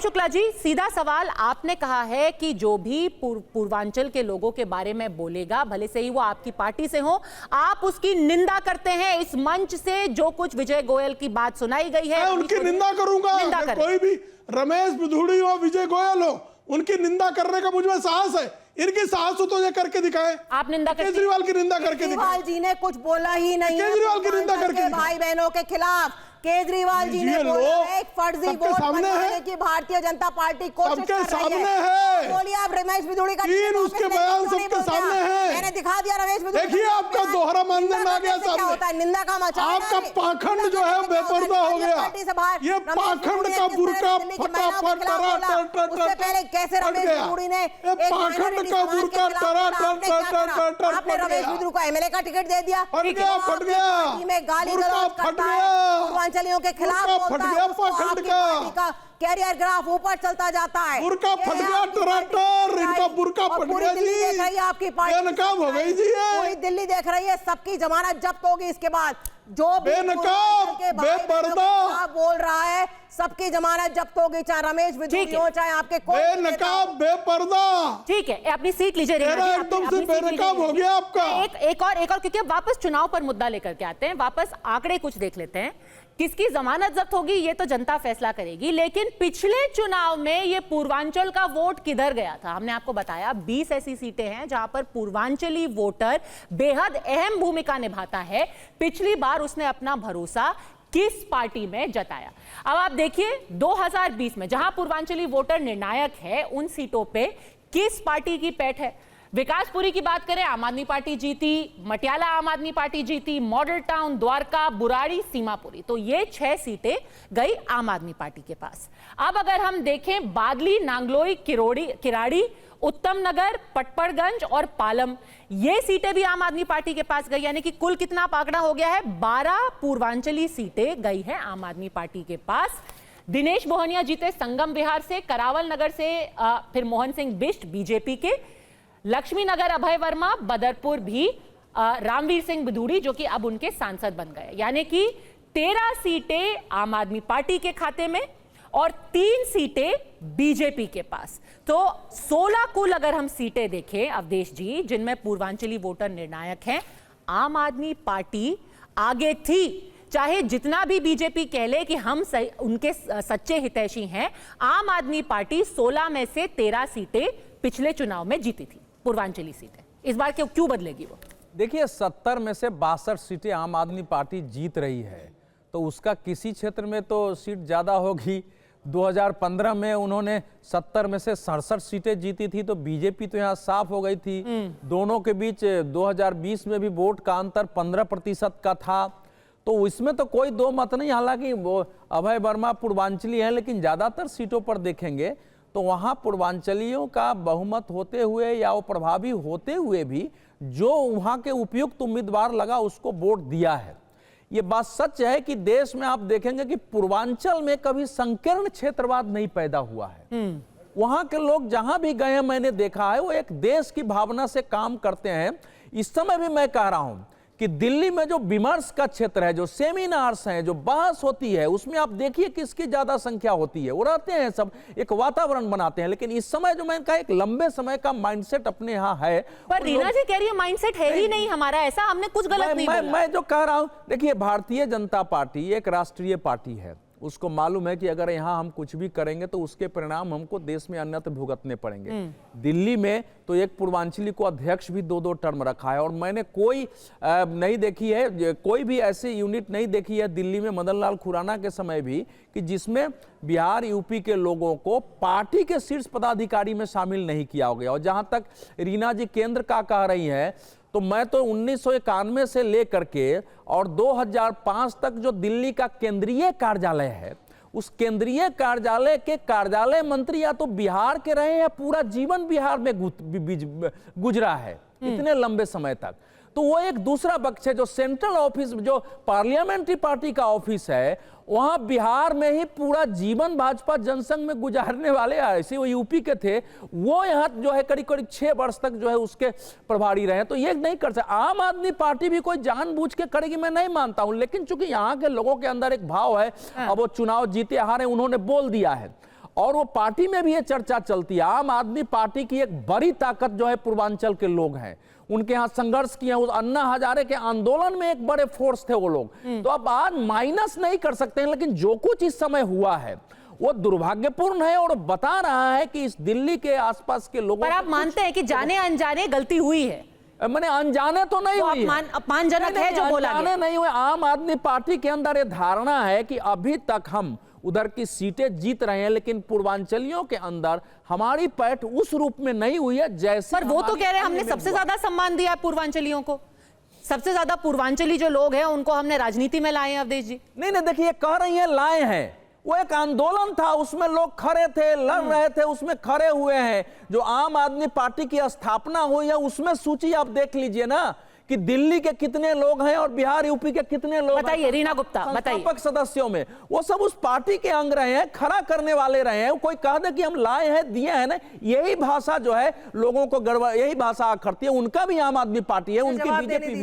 शुक्ला जी, सीधा सवाल, आपने कहा है कि जो भी पूर्वांचल के लोगों के बारे में बोलेगा, भले से ही वो आपकी पार्टी से हो, आप उसकी निंदा करते हैं। इस मंच से जो कुछ विजय गोयल की बात सुनाई गई है, मैं उनकी निंदा करूंगा। कोई भी रमेश बिधूड़ी हो, विजय गोयल हो, उनकी निंदा करने का मुझ में साहस है। इनकी साहस हो तो ये करके दिखाएं। आप निंदा करते हैं? केजरीवाल की निंदा करके दिखाएं। केजरीवाल जी ने कुछ बोला ही नहीं है केजरीवाल की निंदा करके भाई बहनों के खिलाफ। केजरीवाल जी ने बोला एक फर्जी वोट बनवाने की भारतीय जनता पार्टी कोशिश कर रही है। बोलिए आप रमेश बिधूड़ी का उसके बयान सबके सामने हैं। मैंने दिखा दिया रमेश बिधूड़ी। देखिए आपका दोहरा मानने में आ गया सामने। क्या होता है निंदा का मचा, आपका पाखंड जो है बेपर्दा हो गया। ये पाखंड का बुर्का फटाफट उससे पहले कैसे रमेश बिधूड़ी ने पाखंड का बुर्का आपने रमेश बिधूड़ी को एमएलए का टिकट दे दिया। फट गया में गाली गलौज करता है, पूर्वांचलियों के खिलाफ बोलता है, पाखंड का कैरियर ग्राफ ऊपर चलता जाता है। बुर्का फट गया, टराटर इनका बुर्का फट गया जी। देख रही है आपकी पार्टी, बेनकाब हो गई जी। पूरी दिल्ली देख रही है, सबकी जमानत जब्त होगी इसके बाद। जो बेनकाब बेपर्दा बोल रहा है सबकी जमानत जब्त होगी, चाहे रमेश बिधूड़ी हो चाहे आपके बेनकाब बेपर्दा। ठीक है, अपनी सीट लीजिए। एकदम से बेनकाब हो गया आपका। एक और क्योंकि वापस चुनाव पर मुद्दा लेकर के आते हैं, वापस आंकड़े कुछ देख लेते हैं। किसकी जमानत जब्त होगी ये तो जनता फैसला करेगी, लेकिन पिछले चुनाव में ये पूर्वांचल का वोट किधर गया था? हमने आपको बताया 20 ऐसी सीटें हैं जहां पर पूर्वांचली वोटर बेहद अहम भूमिका निभाता है। पिछली बार उसने अपना भरोसा किस पार्टी में जताया? अब आप देखिए 2020 में जहां पूर्वांचली वोटर निर्णायक है, उन सीटों पे किस पार्टी की पैठ है? विकासपुरी की बात करें, आम आदमी पार्टी जीती, मटियाला आम आदमी पार्टी जीती, मॉडल टाउन, द्वारका, बुराड़ी, सीमापुरी, तो ये 6 सीटें गई आम आदमी पार्टी के पास। अब अगर हम देखें बादली, नांगलोई, किराड़ी, उत्तम नगर, पटपड़गंज और पालम, ये सीटें भी आम आदमी पार्टी के पास गई, यानी कि कुल कितना आंकड़ा हो गया है? 12 पूर्वांचली सीटें गई हैं आम आदमी पार्टी के पास। दिनेश मोहनिया जीते संगम विहार से, करावल नगर से फिर मोहन सिंह बिष्ट बीजेपी के, लक्ष्मी नगर अभय वर्मा, बदरपुर भी रामवीर सिंह बिधूड़ी जो कि अब उनके सांसद बन गए, यानी कि 13 सीटें आम आदमी पार्टी के खाते में और 3 सीटें बीजेपी के पास। तो 16 कुल अगर हम सीटें देखें अवधेश जी, जिनमें पूर्वांचली वोटर निर्णायक हैं, आम आदमी पार्टी आगे थी। चाहे जितना भी बीजेपी कह ले कि हम उनके सच्चे हितैषी हैं, आम आदमी पार्टी 16 में से 13 सीटें पिछले चुनाव में जीती थी, पूर्वांचली सीटें। इस बार क्यों बदलेगी वो? देखिए 70 में से 62 सीटें आम आदमी पार्टी जीत रही है, तो उसका किसी क्षेत्र में तो सीट ज़्यादा होगी। 2015 में उन्होंने 70 में से 67 सीटें जीती थी, तो बीजेपी तो यहाँ साफ हो गई थी। दोनों के बीच 2020 में भी वोट का अंतर 15% का था, तो इसमें तो कोई दो मत नहीं। हालांकि वो अभय वर्मा पूर्वांचली है, लेकिन ज़्यादातर सीटों पर देखेंगे तो वहाँ पूर्वांचलियों का बहुमत होते हुए या वो प्रभावी होते हुए भी जो वहाँ के उपयुक्त उम्मीदवार लगा उसको वोट दिया है। ये बात सच है कि देश में आप देखेंगे कि पूर्वांचल में कभी संकीर्ण क्षेत्रवाद नहीं पैदा हुआ है। वहाँ के लोग जहाँ भी गए हैं, मैंने देखा है, वो एक देश की भावना से काम करते हैं। इस समय भी मैं कह रहा हूँ कि दिल्ली में जो विमर्श का क्षेत्र है, जो सेमिनार्स हैं, जो बहस होती है, उसमें आप देखिए किसकी ज्यादा संख्या होती है। वो रहते हैं, सब एक वातावरण बनाते हैं, लेकिन इस समय जो मैंने कहा एक लंबे समय का माइंडसेट अपने यहाँ है। पर रीना जी कह रही है माइंडसेट है ही नहीं हमारा, ऐसा हमने कुछ गलत नहीं बोला। मैं जो कह रहा हूँ, देखिए भारतीय जनता पार्टी एक राष्ट्रीय पार्टी है, उसको मालूम है कि अगर यहाँ हम कुछ भी करेंगे तो उसके परिणाम हमको देश में अन्यत्र भुगतने पड़ेंगे। दिल्ली में तो एक पूर्वांचली को अध्यक्ष भी 2-2 टर्म रखा है, और मैंने कोई नहीं देखी है, कोई भी ऐसी यूनिट नहीं देखी है दिल्ली में मदन लाल खुराना के समय भी, कि जिसमेम बिहार यूपी के लोगों को पार्टी के शीर्ष पदाधिकारी में शामिल नहीं किया गया। और जहाँ तक रीना जी केंद्र का कह रही है, तो मैं तो 1991 से लेकर के और 2005 तक जो दिल्ली का केंद्रीय कार्यालय है, उस केंद्रीय कार्यालय के कार्यालय मंत्री या तो बिहार के रहे या पूरा जीवन बिहार में गुजरा है इतने लंबे समय तक। तो वो एक दूसरा पक्ष है, जो सेंट्रल ऑफिस, जो पार्लियामेंट्री पार्टी का ऑफिस है, वहां बिहार में ही पूरा जीवन भाजपा जनसंघ में गुजारने वाले ऐसे वो यूपी के थे, वो यहाँ जो है करीब करीब 6 वर्ष तक जो है उसके प्रभारी रहे। तो ये नहीं कर सकते। आम आदमी पार्टी भी कोई जानबूझ के करेगी मैं नहीं मानता हूं, लेकिन चूंकि यहाँ के लोगों के अंदर एक भाव है, अब वो चुनाव जीते हारे उन्होंने बोल दिया है, और वो पार्टी में भी ये चर्चा चलती है। आम आदमी पार्टी की एक बड़ी ताकत जो है पूर्वांचल के लोग हैं, उनके यहाँ संघर्ष किए, उस अन्ना हजारे के आंदोलन में एक बड़े फोर्स थे वो लोग। तो अब आज माइनस नहीं कर सकते हैं, लेकिन जो कुछ इस समय हुआ है वो दुर्भाग्यपूर्ण है और बता रहा है कि इस दिल्ली के आसपास के लोगों पर आप मानते हैं कि जाने अनजाने गलती हुई है? मैंने अनजाने तो नहीं हुई, अपमानजनक है जो बोला गया। नहीं हुए। आम आदमी पार्टी के अंदर ये धारणा है कि अभी तक हम उधर की सीटें जीत रहे हैं, लेकिन पूर्वांचलियों के अंदर हमारी पैठ उस रूप में नहीं हुई है जैसे। पर वो तो कह रहे हैं हमने सबसे ज्यादा सम्मान दिया पूर्वांचलियों को, सबसे ज्यादा पूर्वांचली जो लोग हैं उनको हमने राजनीति में लाए हैं। अवधेश जी नहीं, देखिए कह रही है लाए हैं, वो एक आंदोलन था, उसमें लोग खड़े थे, लड़ रहे थे, उसमें खड़े हुए हैं। जो आम आदमी पार्टी की स्थापना हुई है उसमें सूची आप देख लीजिए ना कि दिल्ली के कितने लोग हैं और बिहार यूपी के कितने लोग। बताइए रीना गुप्ता, बताइए। सदस्यों में वो सब उस पार्टी के अंग रहे हैं, खड़ा करने वाले रहे हैं। कोई कह दे कि हम लाए हैं, दिए हैं ना, यही भाषा जो है लोगों को गड़बड़, यही भाषा करती है। उनका भी आम आदमी पार्टी है, उनकी बीजेपी भी